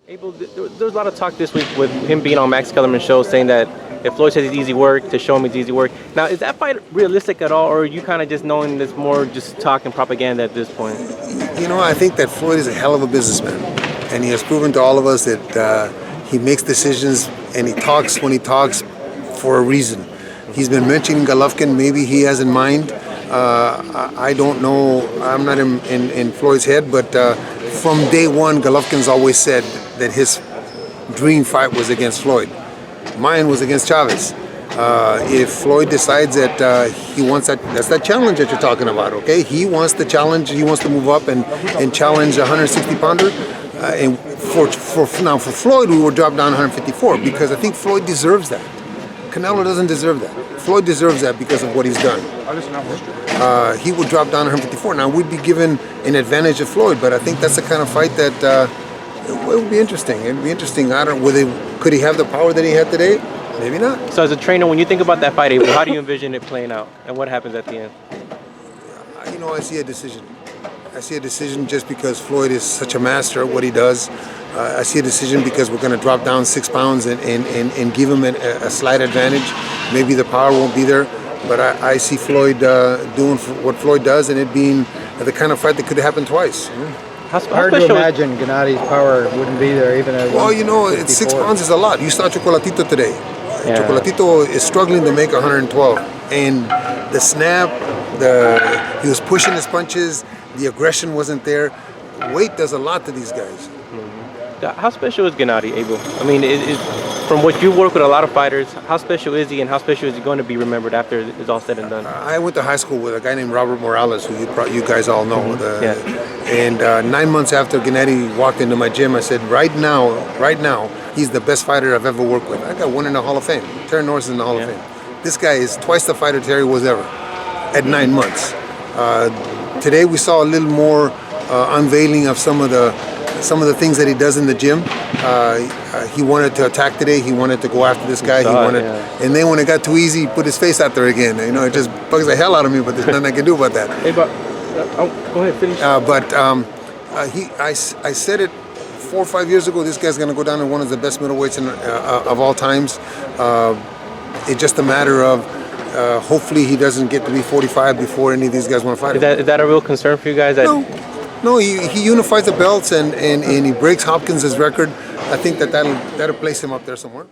Abel, there's a lot of talk this week with him being on Max Kellerman's show saying that if Floyd says it's easy work, to show him it's easy work. Now, is that fight realistic at all, or are you kind of just knowing it's more just talk and propaganda at this point? You know, I think that Floyd is a hell of a businessman, and he has proven to all of us that he makes decisions and he talks when he talks for a reason. He's been mentioning Golovkin, maybe he has in mind. I don't know, I'm not in Floyd's head, but from day one, Golovkin's always said that his dream fight was against Floyd. Mine was against Chavez. If Floyd decides that he wants that's that challenge that you're talking about, okay? He wants the challenge, he wants to move up and challenge a 160-pounder. And for Floyd, we would drop down 154 because I think Floyd deserves that. Canelo doesn't deserve that. Floyd deserves that because of what he's done. He would drop down 154. Now, we'd be given an advantage of Floyd, but I think that's the kind of fight that it would be interesting. It'd be interesting. I don't know, could he have the power that he had today? Maybe not. So as a trainer, when you think about that fight, Abel, how do you envision it playing out? And what happens at the end? You know, I see a decision. I see a decision just because Floyd is such a master at what he does. I see a decision because we're going to drop down 6 pounds and give him a slight advantage. Maybe the power won't be there, but I see Floyd doing what Floyd does and it being the kind of fight that could happen twice. Hard to imagine Gennady's power wouldn't be there even at Well, you know, 6 pounds is a lot. You saw Chocolatito today. Yeah. Chocolatito is struggling to make 112. And the snap, he was pushing his punches, the aggression wasn't there. Weight does a lot to these guys. Mm-hmm. How special is Gennady, Abel? I mean, from what you work with a lot of fighters, how special is he and how special is he going to be remembered after it's all said and done? I went to high school with a guy named Robert Morales, who you guys all know. Mm-hmm. And 9 months after Gennady walked into my gym, I said, right now, he's the best fighter I've ever worked with. I got one in the Hall of Fame. Terry Norris is in the Hall of Fame. This guy is twice the fighter Terry was ever at 9 months. Today we saw a little more unveiling of some of the things that he does in the gym. He wanted to attack today. He wanted to go after this guy. And then when it got too easy, he put his face out there again. You know, it just bugs the hell out of me, but there's nothing I can do about that. Hey, but go ahead, finish. I said it 4 or 5 years ago. This guy's going to go down as one of the best middleweights of all times. It's just a matter of hopefully he doesn't get to be 45 before any of these guys want to fight him. Is that a real concern for you guys? No, he unifies the belts and he breaks Hopkins' record. I think that'll place him up there somewhere.